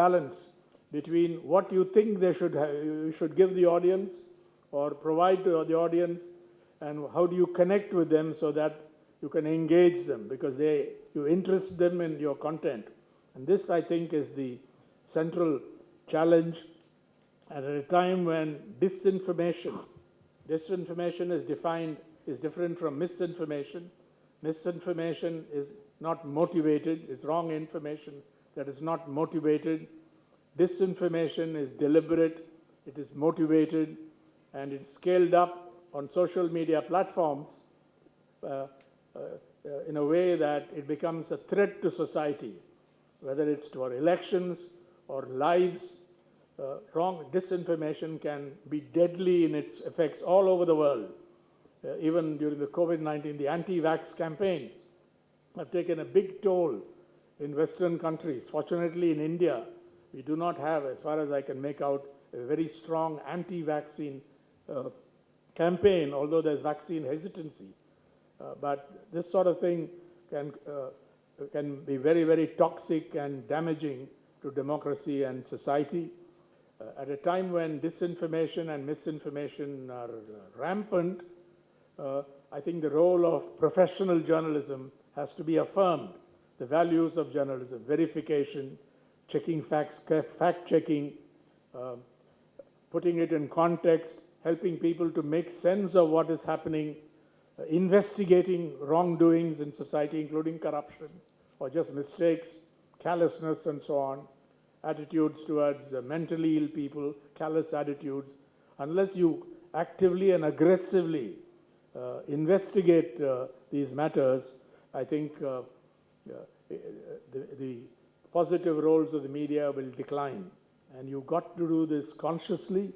balance between what you think you should give the audience or provide to the audience, and how do you connect with them so that you can engage them because you interest them in your content. And this, I think, is the central challenge. And at a time when disinformation is different from misinformation. Misinformation is not motivated, it's wrong information that is not motivated. Disinformation is deliberate, it is motivated, and it's scaled up on social media platforms uh, in a way that it becomes a threat to society, whether it's to our elections or lives. Wrong disinformation can be deadly in its effects all over the world. Even during the COVID-19, the anti-vax campaign have taken a big toll in Western countries. Fortunately, in India, we do not have, as far as I can make out, a very strong anti-vaccine campaign, although there's vaccine hesitancy. But this sort of thing can be very, very toxic and damaging to democracy and society. At a time when disinformation and misinformation are rampant, I think the role of professional journalism has to be affirmed. The values of journalism, verification, checking facts, fact-checking, putting it in context, helping people to make sense of what is happening, investigating wrongdoings in society, including corruption, or just mistakes, callousness, and so on, attitudes towards mentally ill people, callous attitudes. Unless you actively and aggressively investigate these matters, I think the positive roles of the media will decline. And you've got to do this consciously.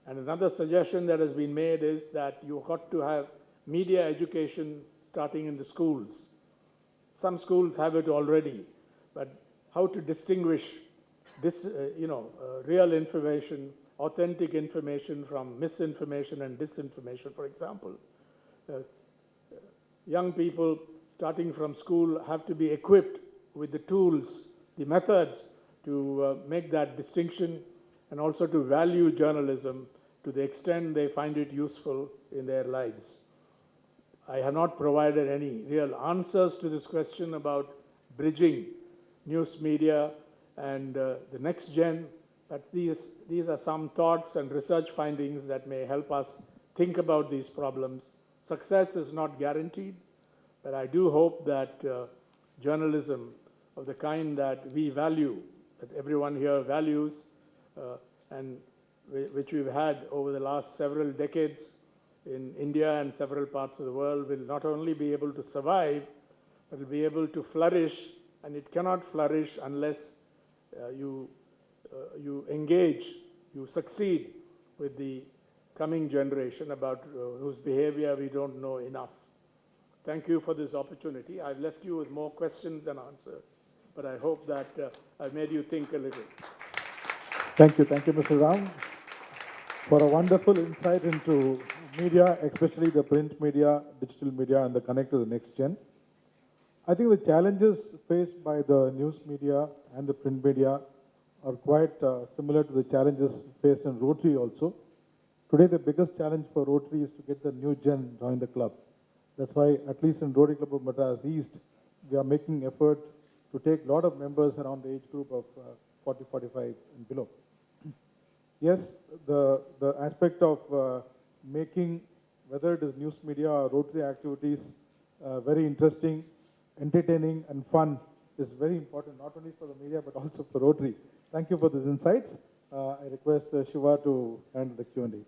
And another suggestion that has been made is that you've got to have media education starting in the schools. Some schools have it already, but how to distinguish this, real information, authentic information from misinformation and disinformation, for example. Young people starting from school have to be equipped with the tools, the methods to make that distinction, and also to value journalism to the extent they find it useful in their lives. I have not provided any real answers to this question about bridging news media and the next gen, but these are some thoughts and research findings that may help us think about these problems. Success is not guaranteed, but I do hope that journalism of the kind that we value, that everyone here values, and which we've had over the last several decades in India and several parts of the world, will not only be able to survive, but will be able to flourish. And it cannot flourish unless you engage, you succeed with the coming generation about whose behavior we don't know enough. Thank you for this opportunity. I've left you with more questions than answers, but I hope that I've made you think a little. Thank you, Mr. Ram, for a wonderful insight into media, especially the print media, digital media, and the connect to the next gen. I think the challenges faced by the news media and the print media are quite similar to the challenges faced in Rotary also. Today, the biggest challenge for Rotary is to get the new gen join the club. That's why, at least in Rotary Club of Madras East, we are making effort to take a lot of members around the age group of 40, 45 and below. Yes, the aspect of making, whether it is news media or Rotary activities, very interesting, entertaining and fun is very important, not only for the media, but also for Rotary. Thank you for these insights. I request Shiva to handle the Q&A, please.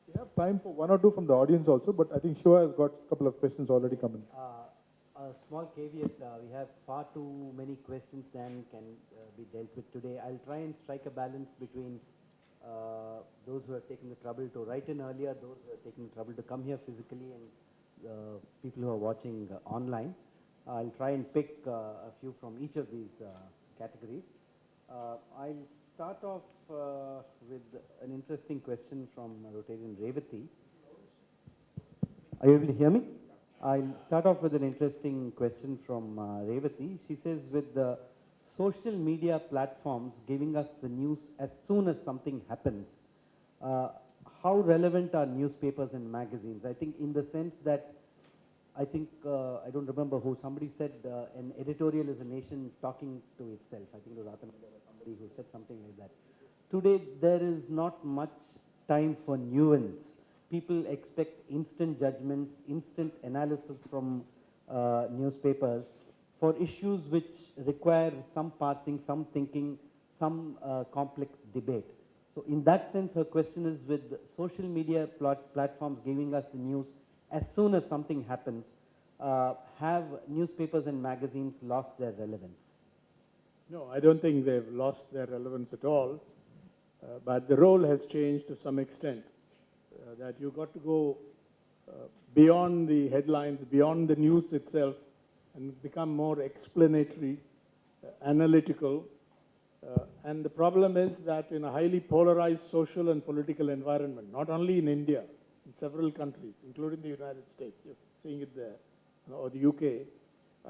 We have time for one or two from the audience also, but I think Shiva has got a couple of questions already coming. A small caveat, we have far too many questions than can be dealt with today. I'll try and strike a balance between those who have taken the trouble to write in earlier, those who have taken the trouble to come here physically, and people who are watching online. I'll try and pick a few from each of these categories. I'll start off with an interesting question from Rotarian Revati. Are you able to hear me? I'll start off with an interesting question from Revati. She says, with the social media platforms giving us the news as soon as something happens, uh, how relevant are newspapers and magazines? I think in the sense that, I don't remember who, somebody said an editorial is a nation talking to itself. I think it was Athamada or somebody who said something like that. Today, there is not much time for nuance. People expect instant judgments, instant analysis from newspapers for issues which require some parsing, some thinking, some complex debate. So in that sense, her question is, with social media platforms giving us the news as soon as something happens, have newspapers and magazines lost their relevance? No, I don't think they've lost their relevance at all, but the role has changed to some extent. That you got to go beyond the headlines, beyond the news itself, and become more explanatory, analytical. And the problem is that in a highly polarized social and political environment, not only in India, in several countries, including the United States, you're seeing it there, or the UK,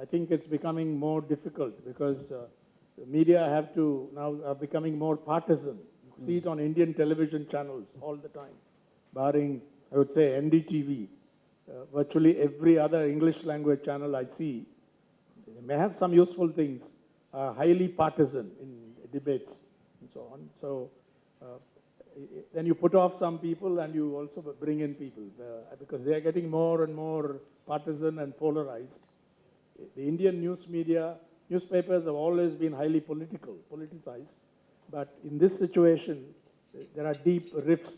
I think it's becoming more difficult because the media have to now are becoming more partisan. You see it on Indian television channels all the time, barring, I would say, NDTV. Virtually every other English language channel I see, they may have some useful things, highly partisan in debates and so on. So then you put off some people and you also bring in people because they are getting more and more partisan and polarized. The Indian newspapers have always been highly politicized, but in this situation, there are deep rifts.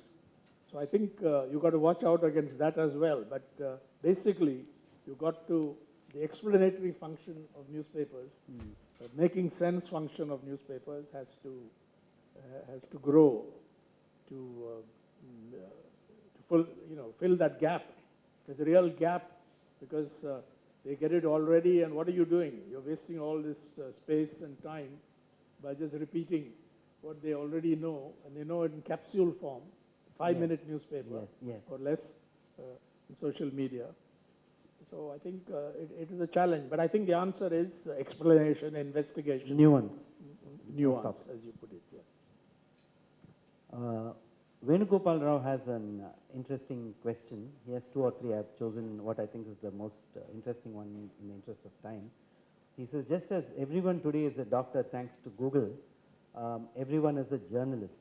So I think you got to watch out against that as well. But basically, you got to, the explanatory function of newspapers, making sense function of newspapers has to grow to fill that gap. There's a real gap because they get it already, and what are you doing? You're wasting all this space and time by just repeating what they already know, and they know it in capsule form, 5-minute newspaper or less in social media. So I think it is a challenge, but I think the answer is explanation, investigation. Nuance. Nuance, as you put it, yes. Venugopal Rao has an interesting question. He has two or three. I've chosen what I think is the most interesting one in the interest of time. He says, just as everyone today is a doctor thanks to Google, everyone is a journalist.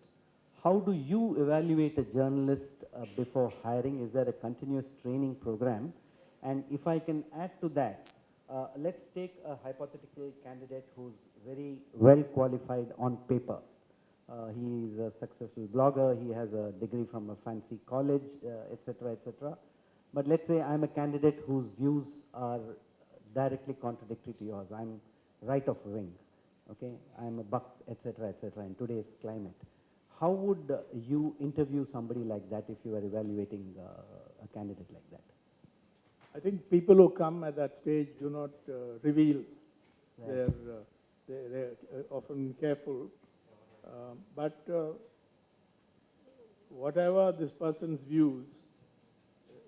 How do you evaluate a journalist before hiring? Is there a continuous training program? And if I can add to that, let's take a hypothetical candidate who's very well qualified on paper. He is a successful blogger, he has a degree from a fancy college, etc., etc. But let's say I'm a candidate whose views are directly contradictory to yours. I'm right of wing, okay? I'm a buck, etc., etc. in today's climate. How would you interview somebody like that if you were evaluating a candidate like that? I think people who come at that stage do not reveal. Right. They're often careful. But whatever this person's views,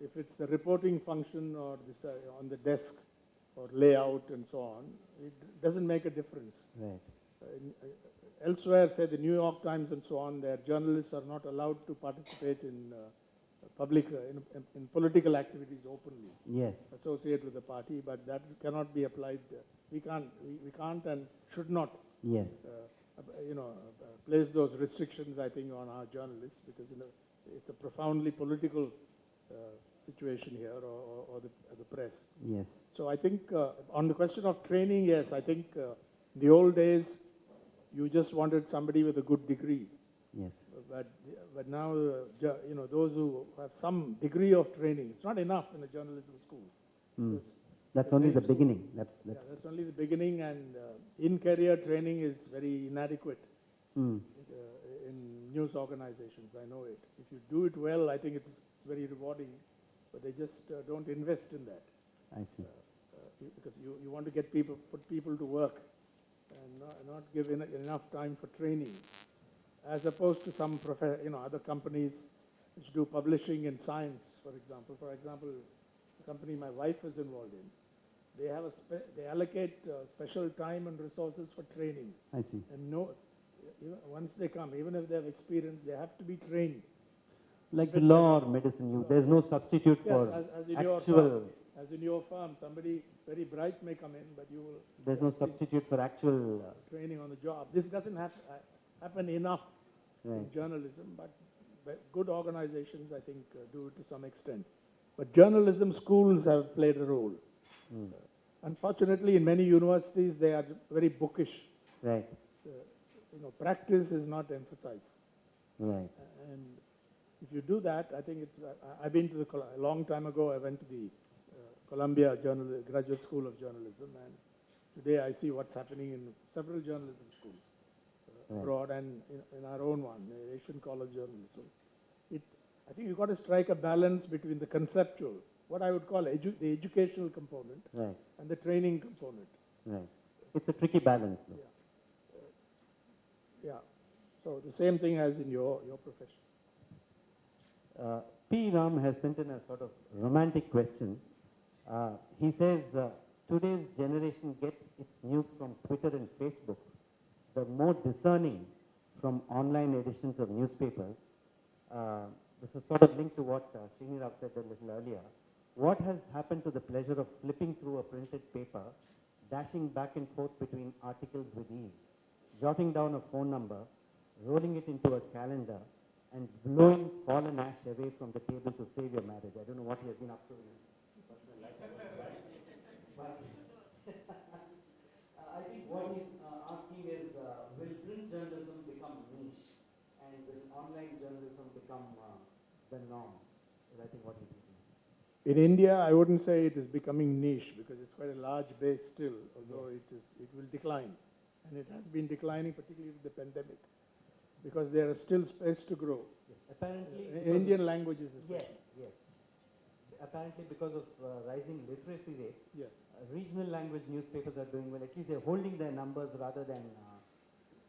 if it's a reporting function or this, on the desk or layout and so on, it doesn't make a difference. Right. Elsewhere, say the New York Times and so on, their journalists are not allowed to participate in public, in political activities openly. Yes. Associate with the party, but that cannot be applied. We can't and should not. Yes. Place those restrictions, I think, on our journalists because it's a profoundly political situation here, or the press. Yes. So I think on the question of training, yes, I think in the old days you just wanted somebody with a good degree. Yes. But now, those who have some degree of training, it's not enough in a journalism school. That's only the beginning. That's only the beginning, and in-career training is very inadequate in news organizations. I know it. If you do it well, I think it's very rewarding, but they just don't invest in that. I see. Because you want to put people to work and not give enough time for training, as opposed to some other companies which do publishing in science, for example. For example, company my wife is involved in, they have they allocate special time and resources for training. I see. And no, once they come, even if they have experience, they have to be trained. Like the law or medicine, there's no substitute Yes, for as in your actual. firm, as in your firm, somebody very bright may come in, but you will. There's no substitute for actual. Training on the job. This doesn't happen enough Right. in journalism, but good organizations, I think, do it to some extent. But journalism schools have played a role. Unfortunately, in many universities, they are very bookish. Right. Practice is not emphasized. Right. And if you do that, I think it's. I've been to a long time ago. I went to the Columbia Graduate School of Journalism, and today I see what's happening in several journalism schools abroad and in our own one, Asian College Journalism. I think you've got to strike a balance between the conceptual, what I would call the educational component, Right. and the training component. Right. It's a tricky balance, though. Yeah. So the same thing as in your profession. P. Ram has sent in a sort of romantic question. He says, today's generation gets its news from Twitter and Facebook. The more discerning from online editions of newspapers. This is sort of linked to what Srinirav said a little earlier. What has happened to the pleasure of flipping through a printed paper, dashing back and forth between articles with ease, jotting down a phone number, rolling it into a calendar, and blowing fallen ash away from the table to save your marriage? I don't know what he has been up to in his personal life. But I think what he's asking is, will print journalism become niche? And will online journalism become the norm? Is I think what he's thinking. In India, I wouldn't say it is becoming niche because it's quite a large base still, although it will decline. And it has been declining, particularly with the pandemic, because there is still space to grow. Yes. Apparently, Indian languages. Yes, yes. Apparently, because of rising literacy rates, Yes. Regional language newspapers are doing well. At least they're holding their numbers rather than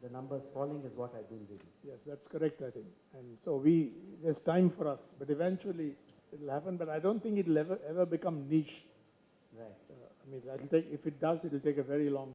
the numbers falling, is what I've been reading. Yes, that's correct, I think. And so there's time for us, but eventually it will happen. But I don't think it will ever become niche. Right. I mean, if it does, it will take a very long